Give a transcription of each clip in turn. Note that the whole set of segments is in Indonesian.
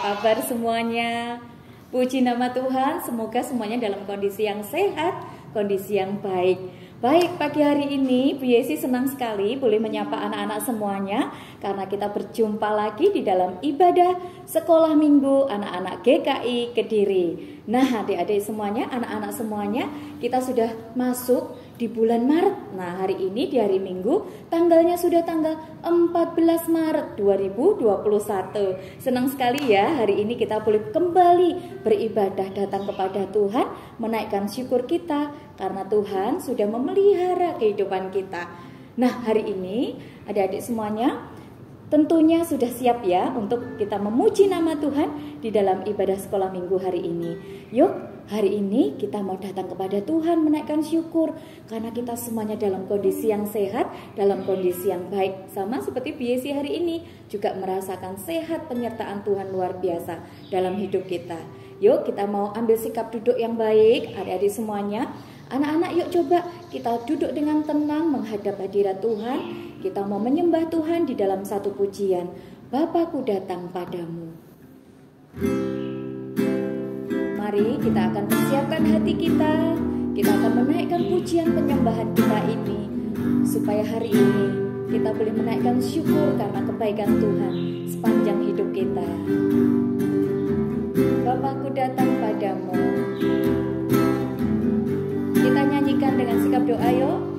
kabar semuanya? Puji nama Tuhan, semoga semuanya dalam kondisi yang sehat, kondisi yang baik. Baik, pagi hari ini Bu Yesi senang sekali boleh menyapa anak-anak semuanya karena kita berjumpa lagi di dalam ibadah sekolah minggu anak-anak GKI Kediri. Nah, adik-adik semuanya, anak-anak semuanya, kita sudah masuk di bulan Maret. Nah, hari ini di hari Minggu, tanggalnya sudah tanggal 14 Maret 2021. Senang sekali ya, hari ini kita boleh kembali beribadah datang kepada Tuhan, menaikkan syukur kita karena Tuhan sudah memelihara kehidupan kita. Nah, hari ini adik-adik semuanya tentunya sudah siap ya untuk kita memuji nama Tuhan di dalam ibadah sekolah minggu hari ini. Yuk, hari ini kita mau datang kepada Tuhan menaikkan syukur karena kita semuanya dalam kondisi yang sehat, dalam kondisi yang baik. Sama seperti Biesi hari ini juga merasakan sehat penyertaan Tuhan luar biasa dalam hidup kita. Yuk, kita mau ambil sikap duduk yang baik, adik-adik semuanya. Anak-anak, yuk coba kita duduk dengan tenang menghadap hadirat Tuhan. Kita mau menyembah Tuhan di dalam satu pujian. Bapakku datang padamu. Mari kita akan persiapkan hati kita. Kita akan menaikkan pujian penyembahan kita ini. Supaya hari ini kita boleh menaikkan syukur karena kebaikan Tuhan sepanjang hidup kita. Bapakku datang padamu. Kita nyanyikan dengan sikap doa yuk.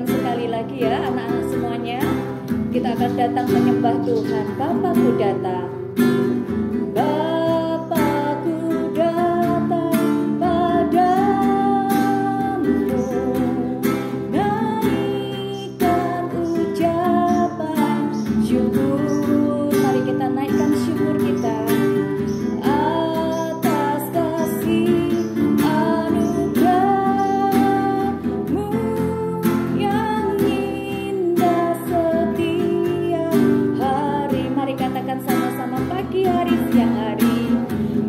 Sekali lagi ya anak-anak semuanya, kita akan datang menyembah Tuhan. Bapakku datang. Bapakku datang padamu, naikkan ucapan syukur. Mari kita naikkan syukur kita atas kasih sama-sama pagi hari, siang hari,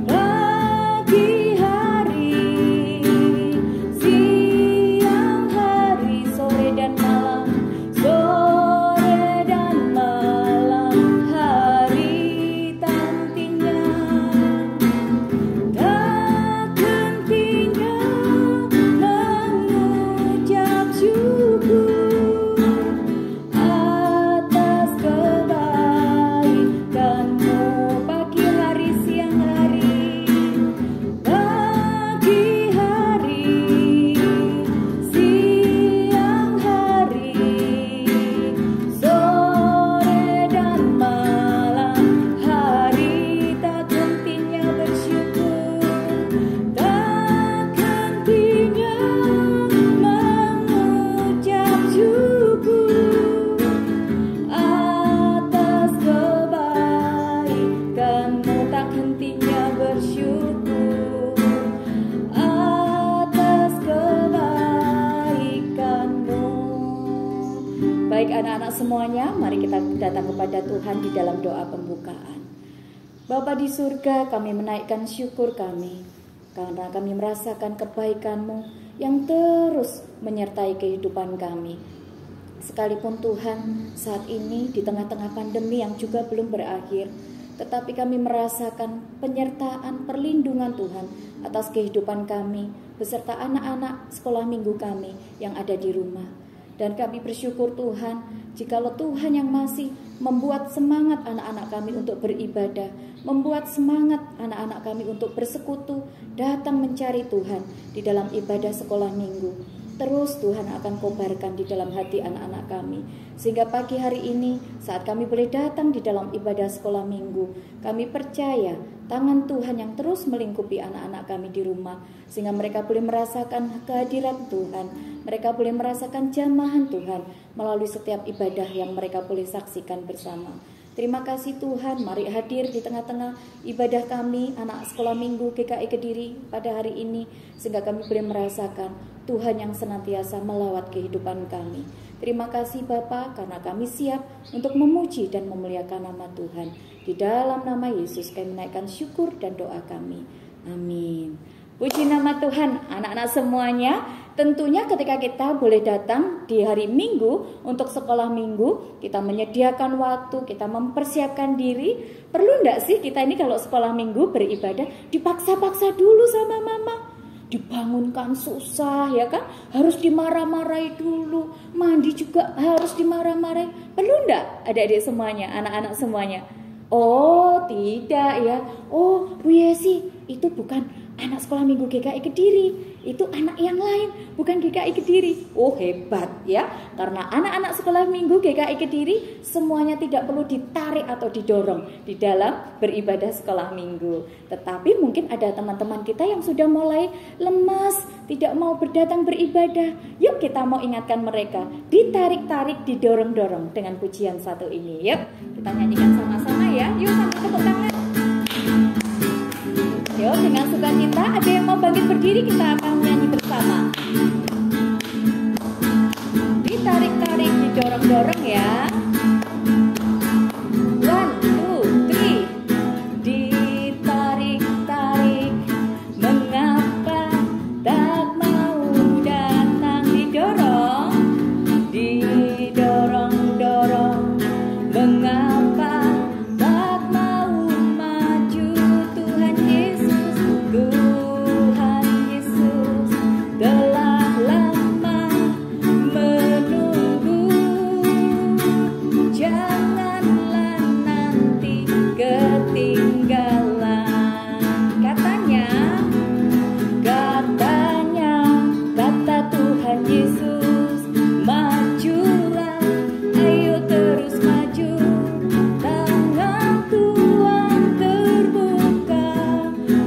pagi hari, siang hari, sore dan malam, sore dan malam, hari tantinya, tak hentinya mengucap syukur. Baik anak-anak semuanya, mari kita datang kepada Tuhan di dalam doa pembukaan. Bapa di surga, kami menaikkan syukur kami karena kami merasakan kebaikan-Mu yang terus menyertai kehidupan kami. Sekalipun Tuhan saat ini di tengah-tengah pandemi yang juga belum berakhir, tetapi kami merasakan penyertaan perlindungan Tuhan atas kehidupan kami beserta anak-anak sekolah minggu kami yang ada di rumah. Dan kami bersyukur Tuhan, jikalau Tuhan yang masih membuat semangat anak-anak kami untuk beribadah, membuat semangat anak-anak kami untuk bersekutu, datang mencari Tuhan di dalam ibadah sekolah minggu. Terus Tuhan akan kobarkan di dalam hati anak-anak kami. Sehingga pagi hari ini saat kami boleh datang di dalam ibadah sekolah minggu, kami percaya tangan Tuhan yang terus melingkupi anak-anak kami di rumah. Sehingga mereka boleh merasakan kehadiran Tuhan. Mereka boleh merasakan jamahan Tuhan melalui setiap ibadah yang mereka boleh saksikan bersama. Terima kasih Tuhan, mari hadir di tengah-tengah ibadah kami, anak sekolah minggu GKI Kediri pada hari ini. Sehingga kami boleh merasakan Tuhan yang senantiasa melawat kehidupan kami. Terima kasih Bapa, karena kami siap untuk memuji dan memuliakan nama Tuhan. Di dalam nama Yesus kami menaikkan syukur dan doa kami. Amin. Puji nama Tuhan, anak-anak semuanya. Tentunya ketika kita boleh datang di hari Minggu untuk sekolah minggu, kita menyediakan waktu, kita mempersiapkan diri. Perlu enggak sih kita ini kalau sekolah minggu beribadah dipaksa-paksa dulu sama mama? Dibangunkan susah ya kan? Harus dimarah-marahi dulu. Mandi juga harus dimarah-marahi. Perlu enggak adik-adik semuanya, anak-anak semuanya? Oh tidak ya. Oh Bu Yesi, itu bukan anak sekolah minggu GKI Kediri, itu anak yang lain, bukan GKI Kediri. Oh hebat ya, karena anak-anak sekolah minggu GKI Kediri semuanya tidak perlu ditarik atau didorong di dalam beribadah sekolah minggu. Tetapi mungkin ada teman-teman kita yang sudah mulai lemas, tidak mau berdatang beribadah. Yuk kita mau ingatkan mereka, ditarik-tarik, didorong-dorong dengan pujian satu ini. Yuk kita nyanyikan sama-sama ya, yuk sambil tepuk tangan. Yuk dengan sukacita, ada yang mau bangkit berdiri, kita akan menyanyi bersama. Ditarik-tarik, didorong-dorong ya. 1, 2, 3. Ditarik-tarik, mengapa tak mau datang? Didorong, didorong-dorong, mengapa tak mau maju? Tuhan Yesus, Tuhan Yesus telah lama menunggu. Janganlah nanti ketinggalan. Kata Tuhan Yesus, majulah, ayo terus maju. Tangan Tuhan terbuka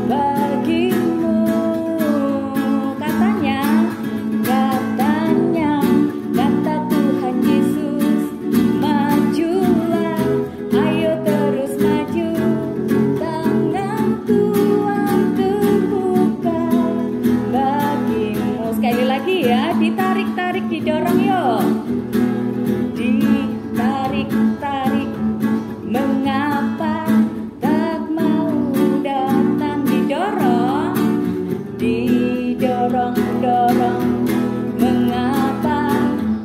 bagimu. Kata Tuhan Yesus, majulah, ayo terus maju. Tangan Tuhan terbuka bagimu. Sekali lagi ya, ditarik-tarik, didorong yuk. Ditarik-tarik, mengapa tak mau datang? Didorong, didorong-dorong, mengapa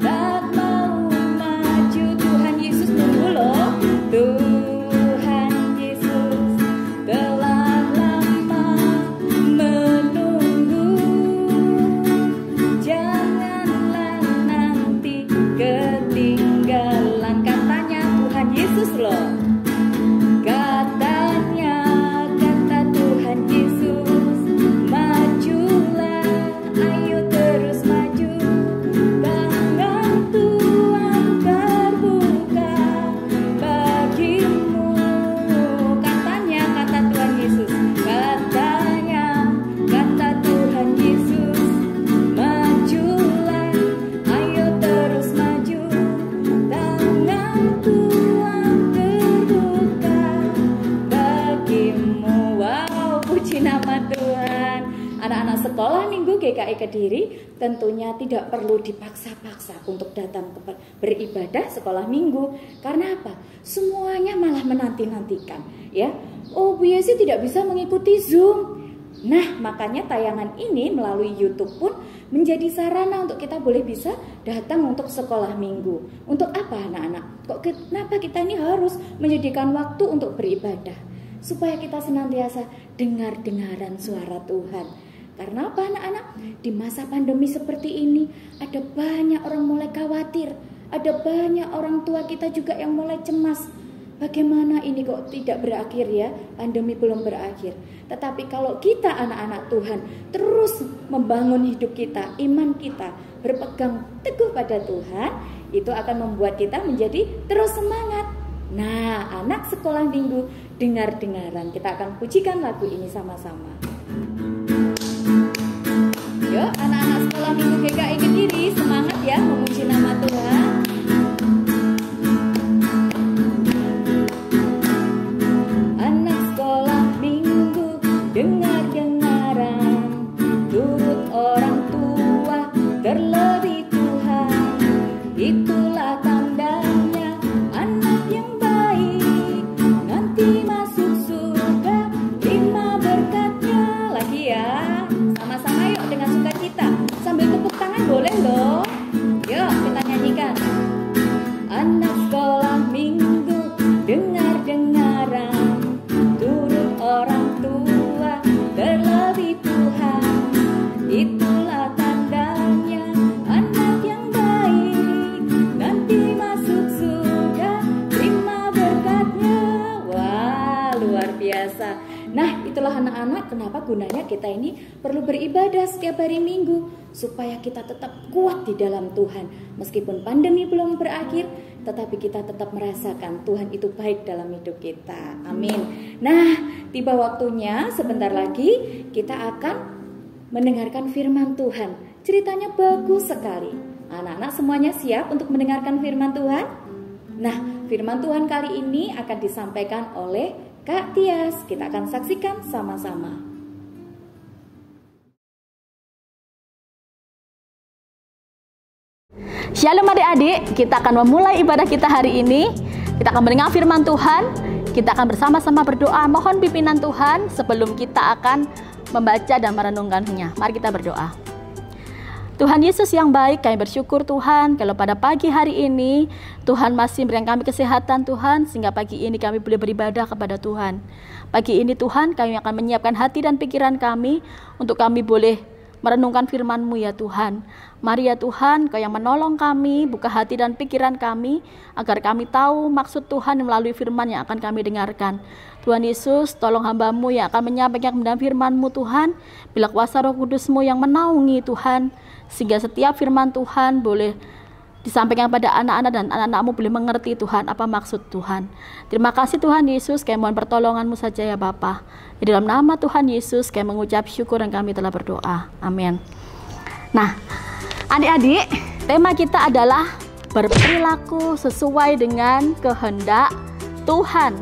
tak mau maju? Tuhan Yesus tunggu loh. Tuhan Yesus telah lama menunggu. Janganlah nanti ketinggalan. Katanya Tuhan Yesus loh. Kata Tuhan Yesus, majulah, ayo terus maju. Tangan Tuhan terbuka bagimu. Kata Tuhan Yesus, kata Tuhan Yesus, majulah, ayo terus maju. Tangan Tuhan terbuka bagimu. Wow, puji nama Tuhan. Anak-anak sekolah minggu GKI Kediri tentunya tidak perlu dipaksa-paksa untuk datang beribadah sekolah minggu. Karena apa? Semuanya malah menanti-nantikan ya. Oh Bu Yesi tidak bisa mengikuti Zoom. Nah makanya tayangan ini melalui YouTube pun menjadi sarana untuk kita boleh bisa datang untuk sekolah minggu. Untuk apa anak-anak? Kenapa kita ini harus menyediakan waktu untuk beribadah? Supaya kita senantiasa dengar-dengaran suara Tuhan. Karena apa anak-anak? Di masa pandemi seperti ini ada banyak orang mulai khawatir. Ada banyak orang tua kita juga yang mulai cemas. Bagaimana ini kok tidak berakhir ya? Pandemi belum berakhir. Tetapi kalau kita anak-anak Tuhan terus membangun hidup kita, iman kita, berpegang teguh pada Tuhan, itu akan membuat kita menjadi terus semangat. Nah, anak sekolah minggu, dengar-dengaran. Kita akan pujikan lagu ini sama-sama. Yuk, anak-anak sekolah minggu GKI Kediri, semangat ya memuji nama Tuhan. Anak sekolah minggu, dengar-dengaran, turut orang tua, terlebih Tuhan. Itulah tandanya anak yang baik, nanti masuk surga, terima berkatnya. Lagi ya, sama-sama yuk dengan sukacita, sambil tepuk tangan boleh loh. Yuk kita nyanyikan. Anak sekolah minggu, dengar-dengaran, turut orang tua, terlebih Tuhan. Itulah tandanya anak yang baik, nanti masuk surga, terima berkatnya. Wah, luar biasa. Nah, itulah anak-anak kenapa gunanya kita ini perlu beribadah setiap hari Minggu, supaya kita tetap kuat di dalam Tuhan. Meskipun pandemi belum berakhir, tetapi kita tetap merasakan Tuhan itu baik dalam hidup kita. Amin. Nah, tiba waktunya sebentar lagi kita akan mendengarkan firman Tuhan. Ceritanya bagus sekali. Anak-anak semuanya siap untuk mendengarkan firman Tuhan? Nah, firman Tuhan kali ini akan disampaikan oleh Kak Tias. Kita akan saksikan sama-sama. Shalom adik-adik, kita akan memulai ibadah kita hari ini. Kita akan mendengar firman Tuhan. Kita akan bersama-sama berdoa, mohon pimpinan Tuhan sebelum kita akan membaca dan merenungkannya. Mari kita berdoa. Tuhan Yesus yang baik, kami bersyukur Tuhan kalau pada pagi hari ini Tuhan masih memberikan kami kesehatan Tuhan, sehingga pagi ini kami boleh beribadah kepada Tuhan. Pagi ini Tuhan kami akan menyiapkan hati dan pikiran kami untuk kami boleh merenungkan firman-Mu ya Tuhan. Mari ya Tuhan, Kau yang menolong kami, buka hati dan pikiran kami agar kami tahu maksud Tuhan melalui firman yang akan kami dengarkan. Tuhan Yesus, tolong hamba-Mu yang akan menyampaikan firman-Mu Tuhan, bila kuasa Roh Kudus-Mu yang menaungi Tuhan, sehingga setiap firman Tuhan boleh disampaikan pada anak-anak dan anak-anak-Mu boleh mengerti Tuhan apa maksud Tuhan. Terima kasih Tuhan Yesus, kami mohon pertolongan-Mu saja ya Bapa. Di dalam nama Tuhan Yesus kami mengucap syukur dan kami telah berdoa. Amin. Nah, adik-adik, tema kita adalah berperilaku sesuai dengan kehendak Tuhan.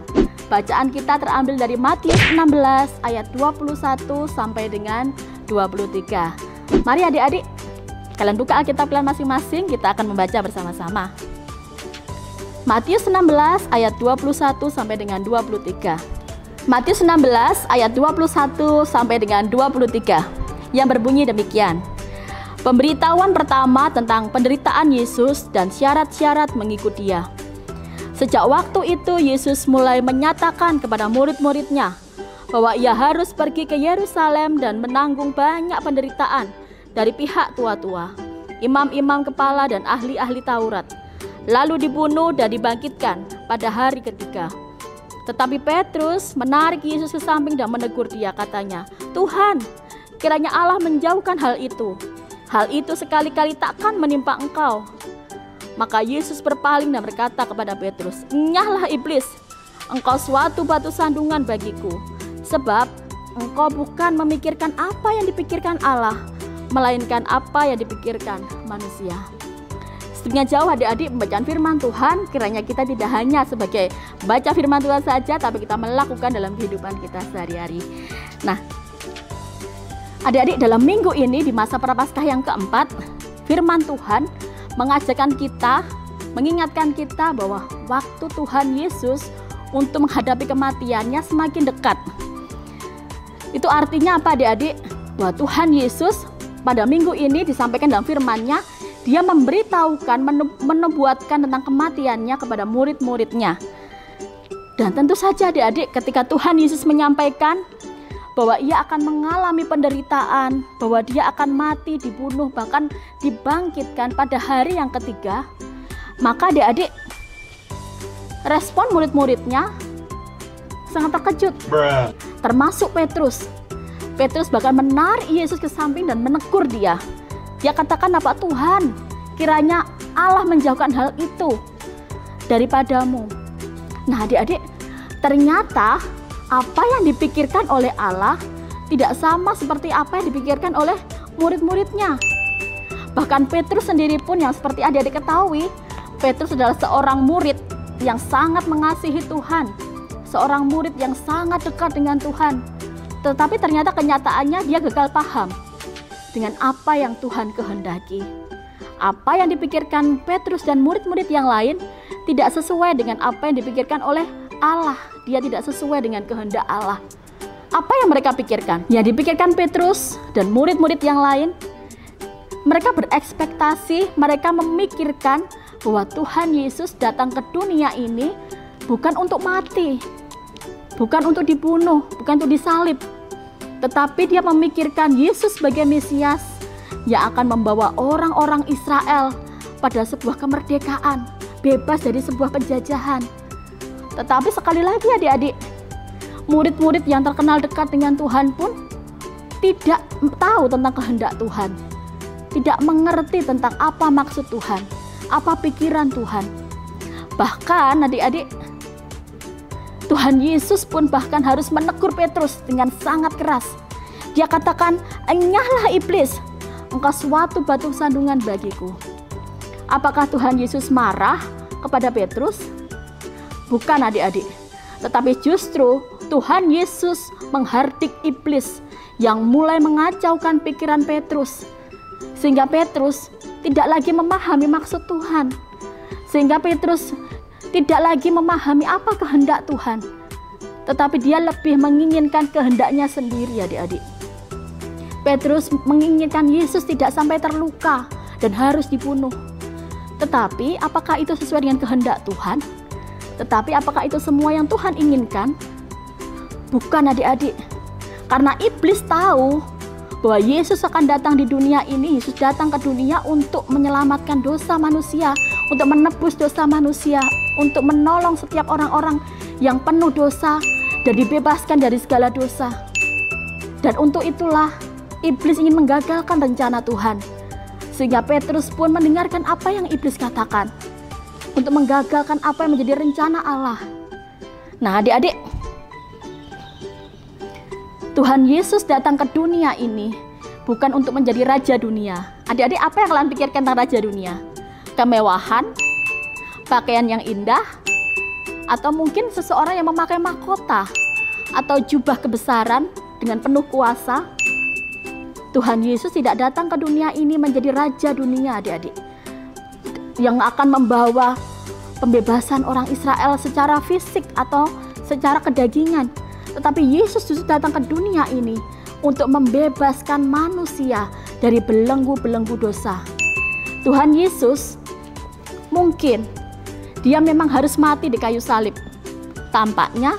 Bacaan kita terambil dari Matius 16 ayat 21 sampai dengan 23. Mari adik-adik, kalian buka Alkitab kalian masing-masing, kita akan membaca bersama-sama. Matius 16 ayat 21 sampai dengan 23. Matius 16 ayat 21 sampai dengan 23 yang berbunyi demikian. Pemberitahuan pertama tentang penderitaan Yesus dan syarat-syarat mengikut Dia. Sejak waktu itu Yesus mulai menyatakan kepada murid-muridnya bahwa Ia harus pergi ke Yerusalem dan menanggung banyak penderitaan dari pihak tua-tua, imam-imam kepala dan ahli-ahli Taurat, lalu dibunuh dan dibangkitkan pada hari ketiga. Tetapi Petrus menarik Yesus ke samping dan menegur Dia, katanya, "Tuhan, kiranya Allah menjauhkan hal itu. Hal itu sekali-kali takkan menimpa Engkau." Maka Yesus berpaling dan berkata kepada Petrus, "Enyahlah iblis, engkau suatu batu sandungan bagiku, sebab engkau bukan memikirkan apa yang dipikirkan Allah, melainkan apa yang dipikirkan manusia." Setengah jauh adik-adik pembacaan firman Tuhan, kiranya kita tidak hanya sebagai baca firman Tuhan saja, tapi kita melakukan dalam kehidupan kita sehari-hari. Nah, adik-adik, dalam minggu ini di masa Prapaskah yang keempat, firman Tuhan mengajarkan kita, mengingatkan kita bahwa waktu Tuhan Yesus untuk menghadapi kematiannya semakin dekat. Itu artinya apa adik-adik? Bahwa Tuhan Yesus pada minggu ini disampaikan dalam firman-Nya, Dia memberitahukan, menubuatkan tentang kematiannya kepada murid-muridnya. Dan tentu saja adik-adik, ketika Tuhan Yesus menyampaikan bahwa Ia akan mengalami penderitaan, bahwa Dia akan mati, dibunuh, bahkan dibangkitkan pada hari yang ketiga, Maka adik-adik, respon murid-muridnya sangat terkejut, termasuk Petrus. Petrus bahkan menarik Yesus ke samping dan menegur dia. Dia katakan, apa Tuhan, kiranya Allah menjauhkan hal itu daripadamu. Nah adik-adik, ternyata apa yang dipikirkan oleh Allah tidak sama seperti apa yang dipikirkan oleh murid-muridnya. Bahkan Petrus sendiri pun, yang seperti adik-adik ketahui, Petrus adalah seorang murid yang sangat mengasihi Tuhan, seorang murid yang sangat dekat dengan Tuhan. Tetapi ternyata kenyataannya dia gagal paham dengan apa yang Tuhan kehendaki. Apa yang dipikirkan Petrus dan murid-murid yang lain tidak sesuai dengan apa yang dipikirkan oleh Allah. Dia tidak sesuai dengan kehendak Allah. Apa yang mereka pikirkan? Yang dipikirkan Petrus dan murid-murid yang lain, mereka berekspektasi, mereka memikirkan bahwa Tuhan Yesus datang ke dunia ini bukan untuk mati, bukan untuk dibunuh, bukan untuk disalib, tetapi dia memikirkan Yesus sebagai Mesias yang akan membawa orang-orang Israel pada sebuah kemerdekaan, bebas dari sebuah penjajahan. Tetapi sekali lagi adik-adik, murid-murid yang terkenal dekat dengan Tuhan pun tidak tahu tentang kehendak Tuhan, tidak mengerti tentang apa maksud Tuhan, apa pikiran Tuhan. Bahkan adik-adik, Tuhan Yesus pun bahkan harus menegur Petrus dengan sangat keras. Dia katakan, enyahlah iblis, engkau suatu batu sandungan bagiku. Apakah Tuhan Yesus marah kepada Petrus? Bukan adik-adik, tetapi justru Tuhan Yesus menghardik iblis yang mulai mengacaukan pikiran Petrus, sehingga Petrus tidak lagi memahami maksud Tuhan, sehingga Petrus tidak lagi memahami apa kehendak Tuhan, tetapi dia lebih menginginkan kehendaknya sendiri adik-adik. Petrus menginginkan Yesus tidak sampai terluka dan harus dibunuh. Tetapi apakah itu sesuai dengan kehendak Tuhan? Tetapi apakah itu semua yang Tuhan inginkan? Bukan adik-adik. Karena iblis tahu bahwa Yesus akan datang di dunia ini. Yesus datang ke dunia untuk menyelamatkan dosa manusia, untuk menebus dosa manusia, untuk menolong setiap orang-orang yang penuh dosa dan dibebaskan dari segala dosa. Dan untuk itulah iblis ingin menggagalkan rencana Tuhan, sehingga Petrus pun mendengarkan apa yang iblis katakan untuk menggagalkan apa yang menjadi rencana Allah. Nah adik-adik, Tuhan Yesus datang ke dunia ini bukan untuk menjadi raja dunia. Adik-adik, apa yang kalian pikirkan tentang raja dunia? Kemewahan, pakaian yang indah, atau mungkin seseorang yang memakai mahkota atau jubah kebesaran dengan penuh kuasa? Tuhan Yesus tidak datang ke dunia ini menjadi raja dunia adik-adik, yang akan membawa pembebasan orang Israel secara fisik atau secara kedagingan. Tetapi Yesus justru datang ke dunia ini untuk membebaskan manusia dari belenggu-belenggu dosa. Tuhan Yesus mungkin dia memang harus mati di kayu salib. Tampaknya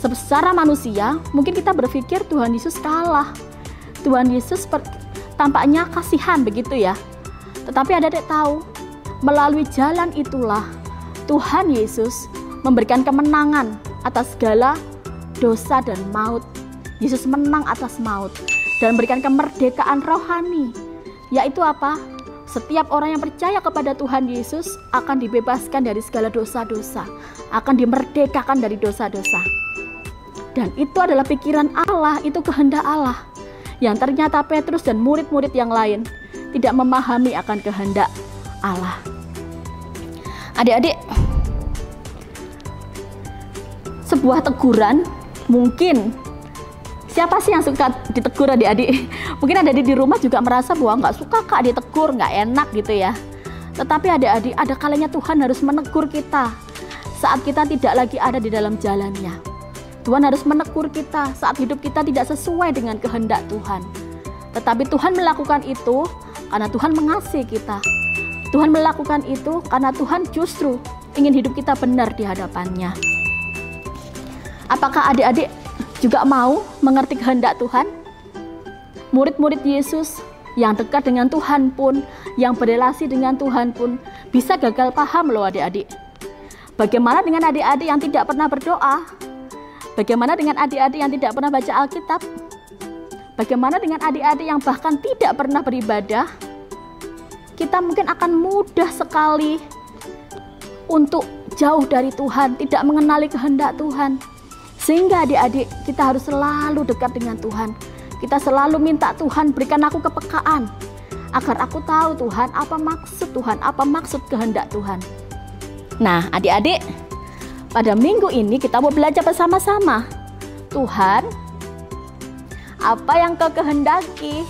secara manusia mungkin kita berpikir Tuhan Yesus kalah. Tuhan Yesus tampaknya kasihan begitu ya. Tetapi adik-adik tahu, melalui jalan itulah Tuhan Yesus memberikan kemenangan atas segala dosa dan maut. Yesus menang atas maut dan memberikan kemerdekaan rohani. Yaitu apa? Setiap orang yang percaya kepada Tuhan Yesus akan dibebaskan dari segala dosa-dosa, akan dimerdekakan dari dosa-dosa. Dan itu adalah pikiran Allah, itu kehendak Allah, yang ternyata Petrus dan murid-murid yang lain tidak memahami akan kehendak Allah. Adik-adik, sebuah teguran, mungkin siapa sih yang suka ditegur adik-adik? Mungkin adik-adik di rumah juga merasa bahwa nggak suka kak ditegur, nggak enak gitu ya. Tetapi adik-adik, ada kalanya Tuhan harus menegur kita saat kita tidak lagi ada di dalam jalannya. Tuhan harus menegur kita saat hidup kita tidak sesuai dengan kehendak Tuhan. Tetapi Tuhan melakukan itu karena Tuhan mengasihi kita. Tuhan melakukan itu karena Tuhan justru ingin hidup kita benar di hadapannya. Apakah adik-adik juga mau mengerti kehendak Tuhan? Murid-murid Yesus yang dekat dengan Tuhan pun, yang berelasi dengan Tuhan pun bisa gagal paham loh adik-adik. Bagaimana dengan adik-adik yang tidak pernah berdoa? Bagaimana dengan adik-adik yang tidak pernah baca Alkitab? Bagaimana dengan adik-adik yang bahkan tidak pernah beribadah? Kita mungkin akan mudah sekali untuk jauh dari Tuhan, tidak mengenali kehendak Tuhan. Sehingga adik-adik, kita harus selalu dekat dengan Tuhan. Kita selalu minta Tuhan, berikan aku kepekaan agar aku tahu Tuhan, apa maksud Tuhan, apa maksud kehendak Tuhan. Nah, adik-adik, pada minggu ini kita mau belajar bersama-sama. Tuhan, apa yang Kau kehendaki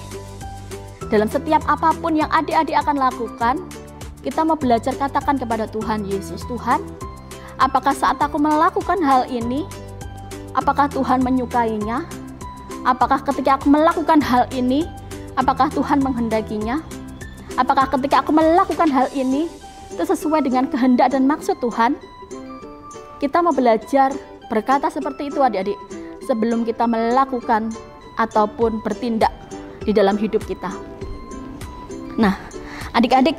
dalam setiap apapun yang adik-adik akan lakukan, kita mau belajar katakan kepada Tuhan Yesus, Tuhan, apakah saat aku melakukan hal ini, apakah Tuhan menyukainya? Apakah ketika aku melakukan hal ini, apakah Tuhan menghendakinya? Apakah ketika aku melakukan hal ini, itu sesuai dengan kehendak dan maksud Tuhan? Kita mau belajar berkata seperti itu adik-adik, sebelum kita melakukan ataupun bertindak di dalam hidup kita. Nah, adik-adik,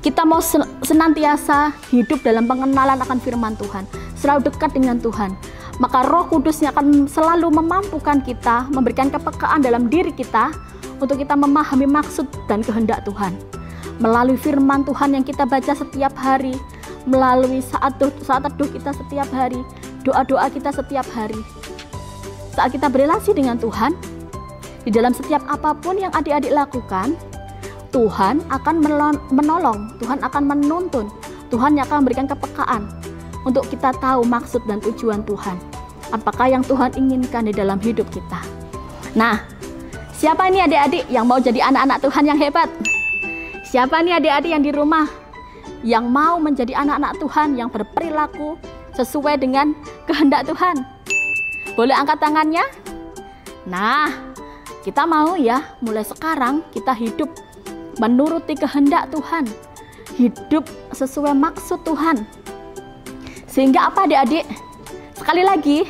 kita mau senantiasa hidup dalam pengenalan akan firman Tuhan, selalu dekat dengan Tuhan. Maka Roh Kudusnya akan selalu memampukan kita, memberikan kepekaan dalam diri kita untuk kita memahami maksud dan kehendak Tuhan. Melalui firman Tuhan yang kita baca setiap hari, melalui saat teduh kita setiap hari, doa-doa kita setiap hari. Saat kita berelasi dengan Tuhan, di dalam setiap apapun yang adik-adik lakukan, Tuhan akan menolong, Tuhan akan menuntun, Tuhan yang akan memberikan kepekaan untuk kita tahu maksud dan tujuan Tuhan. Apakah yang Tuhan inginkan di dalam hidup kita. Nah, siapa ini adik-adik yang mau jadi anak-anak Tuhan yang hebat? Siapa ini adik-adik yang di rumah yang mau menjadi anak-anak Tuhan yang berperilaku sesuai dengan kehendak Tuhan? Boleh angkat tangannya? Nah, kita mau ya, mulai sekarang kita hidup menuruti kehendak Tuhan, hidup sesuai maksud Tuhan. Sehingga apa adik-adik? Sekali lagi,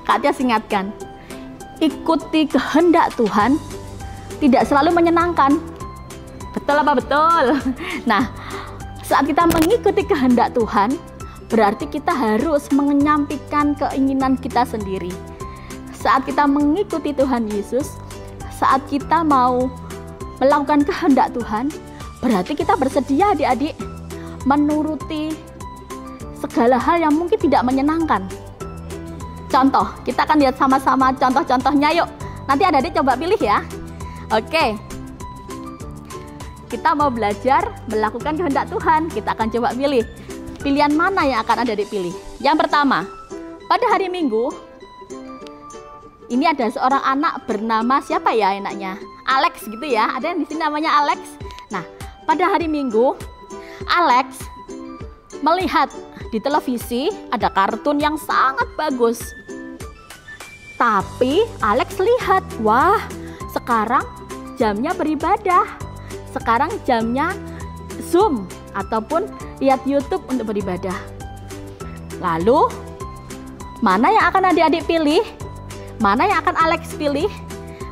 Kak Tias ingatkan, ikuti kehendak Tuhan tidak selalu menyenangkan. Betul apa betul? Nah, saat kita mengikuti kehendak Tuhan, berarti kita harus menyampaikan keinginan kita sendiri. Saat kita mengikuti Tuhan Yesus, saat kita mau melakukan kehendak Tuhan, berarti kita bersedia adik-adik menuruti segala hal yang mungkin tidak menyenangkan. Contoh, kita akan lihat sama-sama contoh-contohnya yuk. Nanti adik-adik coba pilih ya. Oke. Kita mau belajar melakukan kehendak Tuhan. Kita akan coba pilih. Pilihan mana yang akan adik-adik pilih? Yang pertama, pada hari Minggu, ini ada seorang anak bernama siapa ya enaknya? Alex gitu ya. Ada yang di sini namanya Alex. Nah, pada hari Minggu, Alex melihat di televisi ada kartun yang sangat bagus. Tapi Alex lihat, wah, sekarang jamnya beribadah. Sekarang jamnya Zoom ataupun lihat YouTube untuk beribadah. Lalu, mana yang akan adik-adik pilih? Mana yang akan Alex pilih?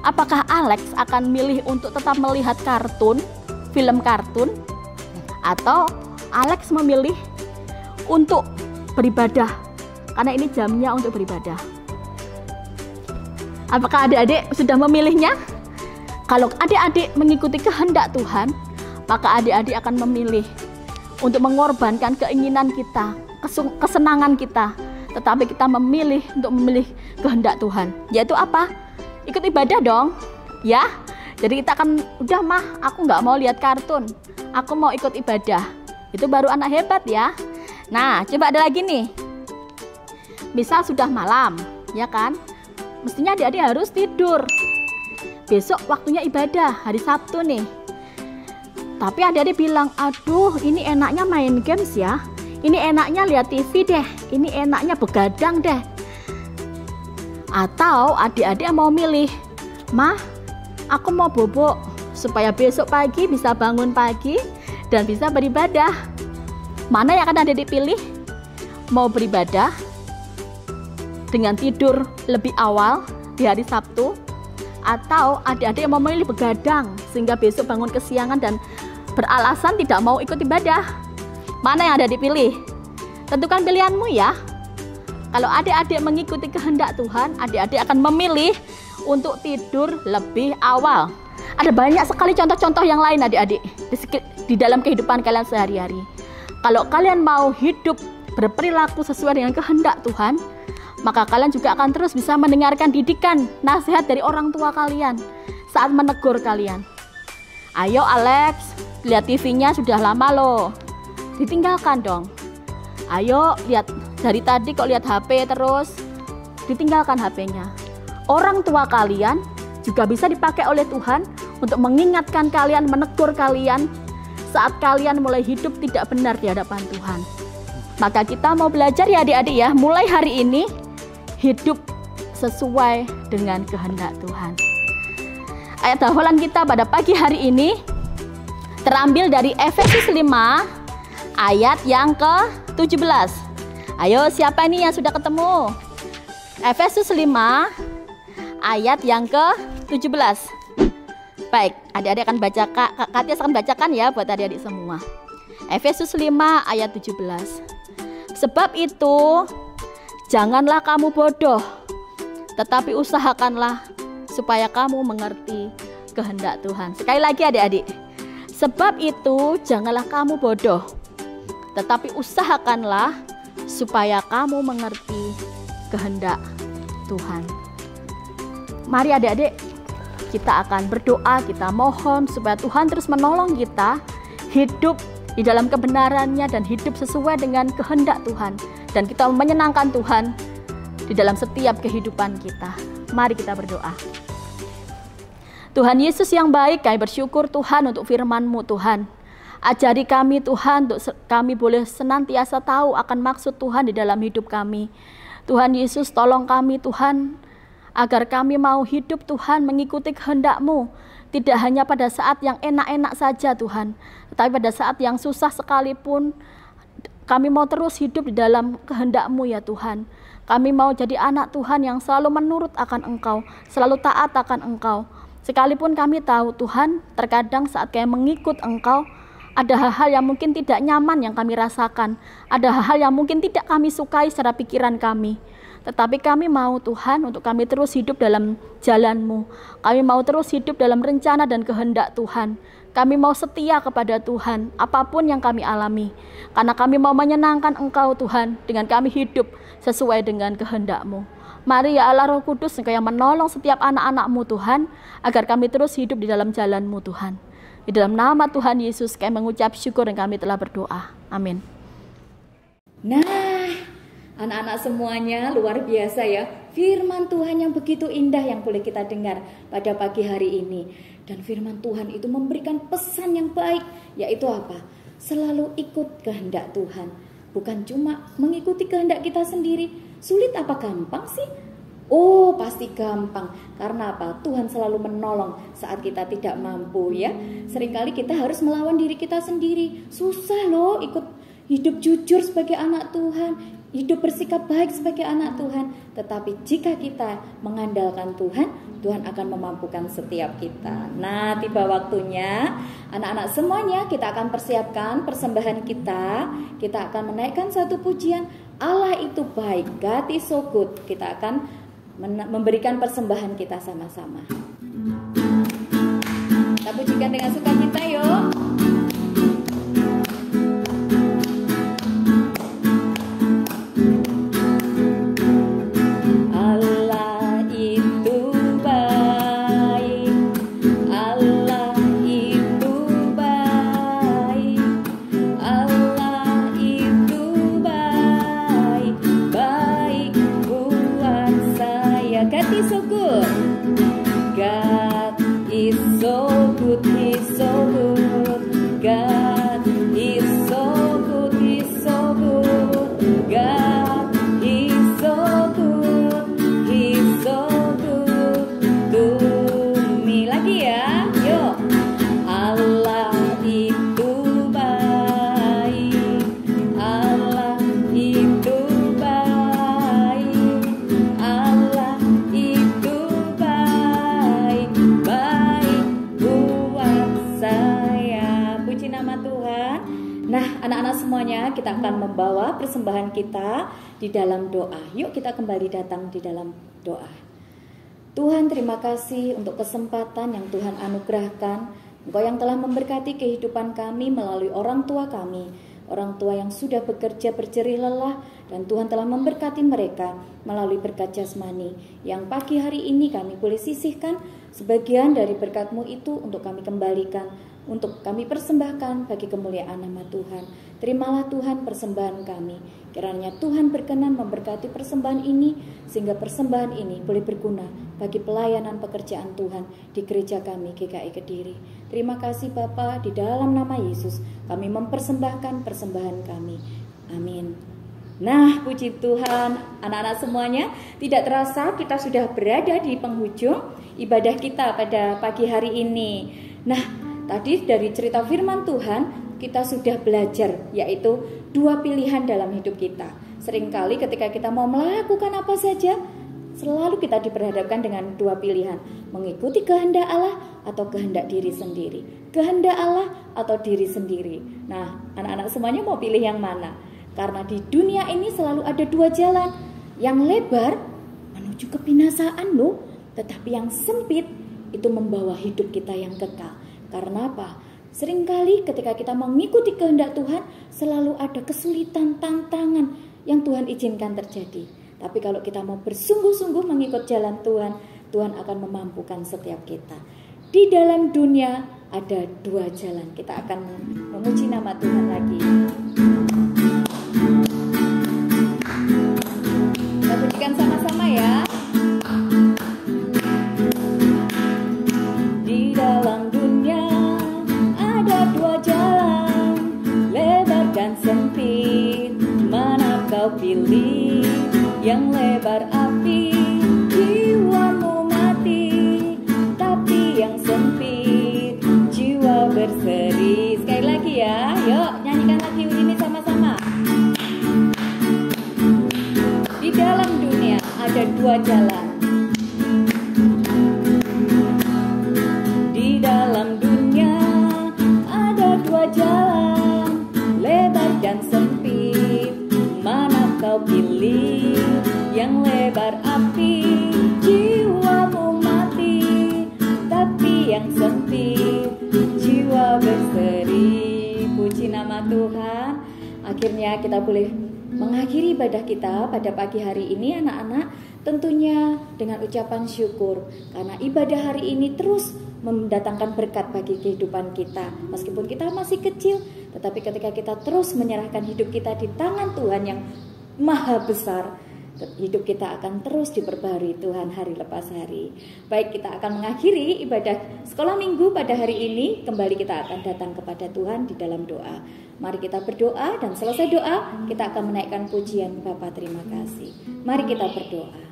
Apakah Alex akan milih untuk tetap melihat kartun, film kartun? Atau Alex memilih untuk beribadah, karena ini jamnya untuk beribadah? Apakah adik-adik sudah memilihnya? Kalau adik-adik mengikuti kehendak Tuhan, maka adik-adik akan memilih untuk mengorbankan keinginan kita, kesenangan kita, tetapi kita memilih untuk memilih kehendak Tuhan, yaitu apa? Ikut ibadah dong, ya. Jadi kita akan, udah mah, aku nggak mau lihat kartun, aku mau ikut ibadah. Itu baru anak hebat ya. Nah, coba ada lagi nih. Misal sudah malam, ya kan? Mestinya adik-adik harus tidur. Besok waktunya ibadah, hari Sabtu nih. Tapi adik-adik bilang, aduh ini enaknya main games ya. Ini enaknya lihat TV deh. Ini enaknya begadang deh. Atau adik-adik mau milih, Mah, aku mau bobo supaya besok pagi bisa bangun pagi dan bisa beribadah. Mana yang akan adik-adik pilih? Mau beribadah dengan tidur lebih awal di hari Sabtu, Atau adik-adik yang memilih begadang sehingga besok bangun kesiangan dan beralasan tidak mau ikut ibadah. Mana yang ada dipilih? Tentukan pilihanmu ya. Kalau adik-adik mengikuti kehendak Tuhan, adik-adik akan memilih untuk tidur lebih awal. Ada banyak sekali contoh-contoh yang lain adik-adik di dalam kehidupan kalian sehari-hari. Kalau kalian mau hidup berperilaku sesuai dengan kehendak Tuhan, maka kalian juga akan terus bisa mendengarkan didikan, nasihat dari orang tua kalian saat menegur kalian. Ayo Alex, lihat TV-nya sudah lama loh. Ditinggalkan dong. Ayo lihat, dari tadi kok lihat HP terus. Ditinggalkan HP-nya. Orang tua kalian juga bisa dipakai oleh Tuhan untuk mengingatkan kalian, menegur kalian saat kalian mulai hidup tidak benar di hadapan Tuhan. Maka kita mau belajar ya adik-adik ya, mulai hari ini hidup sesuai dengan kehendak Tuhan. Ayat hafalan kita pada pagi hari ini terambil dari Efesus 5 ayat yang ke-17. Ayo siapa ini yang sudah ketemu? Efesus 5 ayat yang ke-17. Baik, adik-adik akan bacakan, Katias akan bacakan ya buat adik-adik semua. Efesus 5 ayat 17. Sebab itu janganlah kamu bodoh, tetapi usahakanlah supaya kamu mengerti kehendak Tuhan. Sekali lagi adik-adik. Sebab itu janganlah kamu bodoh, tetapi usahakanlah supaya kamu mengerti kehendak Tuhan. Mari adik-adik, kita akan berdoa, kita mohon supaya Tuhan terus menolong kita hidup di dalam kebenarannya dan hidup sesuai dengan kehendak Tuhan. Dan kita menyenangkan Tuhan di dalam setiap kehidupan kita. Mari kita berdoa. Tuhan Yesus yang baik, kami bersyukur Tuhan untuk firman-Mu Tuhan. Ajari kami Tuhan, untuk kami boleh senantiasa tahu akan maksud Tuhan di dalam hidup kami. Tuhan Yesus tolong kami Tuhan, agar kami mau hidup Tuhan mengikuti kehendak-Mu. Tidak hanya pada saat yang enak-enak saja Tuhan, tetapi pada saat yang susah sekalipun, kami mau terus hidup di dalam kehendak-Mu ya Tuhan. Kami mau jadi anak Tuhan yang selalu menurut akan Engkau, selalu taat akan Engkau. Sekalipun kami tahu Tuhan, terkadang saat kami mengikut Engkau, ada hal-hal yang mungkin tidak nyaman yang kami rasakan. Ada hal-hal yang mungkin tidak kami sukai secara pikiran kami. Tetapi kami mau Tuhan untuk kami terus hidup dalam jalan-Mu. Kami mau terus hidup dalam rencana dan kehendak Tuhan. Kami mau setia kepada Tuhan, apapun yang kami alami. Karena kami mau menyenangkan Engkau Tuhan, dengan kami hidup sesuai dengan kehendak-Mu. Mari ya Allah Roh Kudus, Engkau yang menolong setiap anak-anak-Mu Tuhan, agar kami terus hidup di dalam jalan-Mu Tuhan. Di dalam nama Tuhan Yesus kami mengucap syukur dan kami telah berdoa. Amin. Nah, anak-anak semuanya luar biasa ya. Firman Tuhan yang begitu indah yang boleh kita dengar pada pagi hari ini. Dan firman Tuhan itu memberikan pesan yang baik, yaitu apa? Selalu ikut kehendak Tuhan. Bukan cuma mengikuti kehendak kita sendiri. Sulit apa gampang sih? Oh, pasti gampang. Karena apa? Tuhan selalu menolong saat kita tidak mampu ya. Seringkali kita harus melawan diri kita sendiri. Susah loh ikut hidup jujur sebagai anak Tuhan, hidup bersikap baik sebagai anak Tuhan. Tetapi jika kita mengandalkan Tuhan, Tuhan akan memampukan setiap kita. Nah, tiba waktunya anak-anak semuanya kita akan persiapkan persembahan kita. Kita akan menaikkan satu pujian, Allah itu baik, God is so good. Kita akan memberikan persembahan kita sama-sama. Kita pujikan dengan sukacita yuk. Nah, anak-anak semuanya, kita akan membawa persembahan kita di dalam doa. Yuk kita kembali datang di dalam doa. Tuhan, terima kasih untuk kesempatan yang Tuhan anugerahkan. Engkau yang telah memberkati kehidupan kami melalui orang tua kami, orang tua yang sudah bekerja berjerih lelah, dan Tuhan telah memberkati mereka melalui berkat jasmani yang pagi hari ini kami boleh sisihkan sebagian dari berkat-Mu itu untuk kami kembalikan, untuk kami persembahkan bagi kemuliaan nama Tuhan. Terimalah Tuhan persembahan kami. Kiranya Tuhan berkenan memberkati persembahan ini, sehingga persembahan ini boleh berguna bagi pelayanan pekerjaan Tuhan di gereja kami GKI Kediri. Terima kasih Bapa, di dalam nama Yesus kami mempersembahkan persembahan kami. Amin. Nah, puji Tuhan, anak-anak semuanya, tidak terasa kita sudah berada di penghujung ibadah kita pada pagi hari ini. Nah, tadi dari cerita firman Tuhan kita sudah belajar, yaitu 2 pilihan dalam hidup kita. Seringkali ketika kita mau melakukan apa saja, selalu kita diperhadapkan dengan 2 pilihan, mengikuti kehendak Allah atau kehendak diri sendiri. Kehendak Allah atau diri sendiri. Nah, anak-anak semuanya mau pilih yang mana? Karena di dunia ini selalu ada 2 jalan. Yang lebar menuju kebinasaan loh, tetapi yang sempit itu membawa hidup kita yang kekal. Karena apa? Seringkali ketika kita mengikuti kehendak Tuhan, selalu ada kesulitan, tantangan yang Tuhan izinkan terjadi. Tapi kalau kita mau bersungguh-sungguh mengikut jalan Tuhan, Tuhan akan memampukan setiap kita. Di dalam dunia ada 2 jalan. Kita akan memuji nama Tuhan lagi. Kita pujikan sama-sama ya. Di dalam dunia ada 2 jalan, lebar dan sempit. Mana kau pilih? Yang lebar api, jiwamu mati. Tapi yang sempit, jiwa berseri. Sekali lagi ya, yuk nyanyikan lagi ini sama-sama. Di dalam dunia ada 2 jalan. Di dalam dunia ada 2 jalan, lebar dan sempit. Mana kau pilih? Yang lebar api, jiwamu mati. Tapi yang sempit, jiwa berseri. Puji nama Tuhan. Akhirnya kita boleh mengakhiri ibadah kita pada pagi hari ini anak-anak, tentunya dengan ucapan syukur. Karena ibadah hari ini terus mendatangkan berkat bagi kehidupan kita. Meskipun kita masih kecil, tetapi ketika kita terus menyerahkan hidup kita di tangan Tuhan yang maha besar, hidup kita akan terus diperbarui Tuhan hari lepas hari. Baik, kita akan mengakhiri ibadah sekolah minggu pada hari ini. Kembali kita akan datang kepada Tuhan di dalam doa. Mari kita berdoa, dan selesai doa kita akan menaikkan pujian Bapa terima kasih. Mari kita berdoa.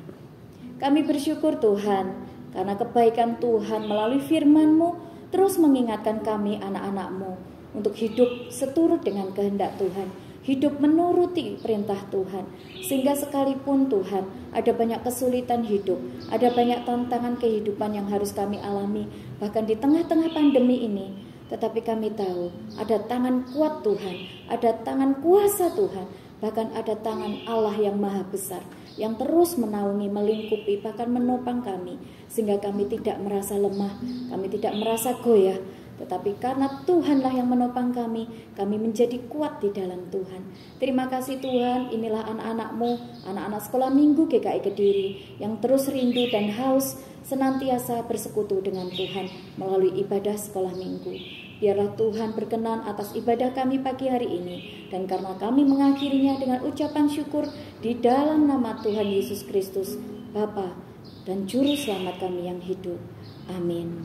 Kami bersyukur Tuhan, karena kebaikan Tuhan melalui firman-Mu terus mengingatkan kami anak-anak-Mu untuk hidup seturut dengan kehendak Tuhan, hidup menuruti perintah Tuhan. Sehingga sekalipun Tuhan ada banyak kesulitan hidup, ada banyak tantangan kehidupan yang harus kami alami, bahkan di tengah-tengah pandemi ini, tetapi kami tahu ada tangan kuat Tuhan, ada tangan kuasa Tuhan, bahkan ada tangan Allah yang maha besar, yang terus menaungi, melingkupi, bahkan menopang kami, sehingga kami tidak merasa lemah, kami tidak merasa goyah. Tetapi karena Tuhanlah yang menopang kami menjadi kuat di dalam Tuhan. Terima kasih Tuhan, inilah anak-anak-Mu, anak-anak sekolah minggu GKI Kediri, yang terus rindu dan haus senantiasa bersekutu dengan Tuhan melalui ibadah sekolah minggu. Biarlah Tuhan berkenan atas ibadah kami pagi hari ini, dan karena kami mengakhirinya dengan ucapan syukur di dalam nama Tuhan Yesus Kristus, Bapa dan Juru Selamat kami yang hidup. Amin.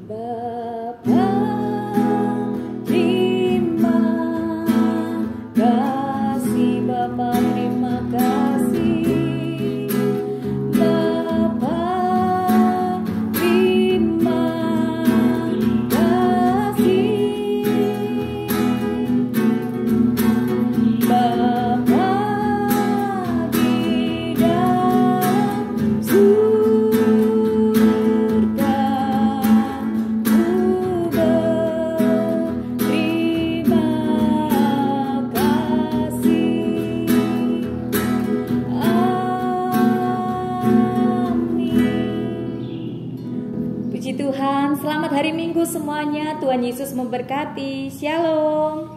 Bapa, terima kasih. Bapa, terima kasih. Bapa, terima kasih. Bapa di dalam surga, Selamat hari Minggu semuanya. Tuhan Yesus memberkati. Shalom.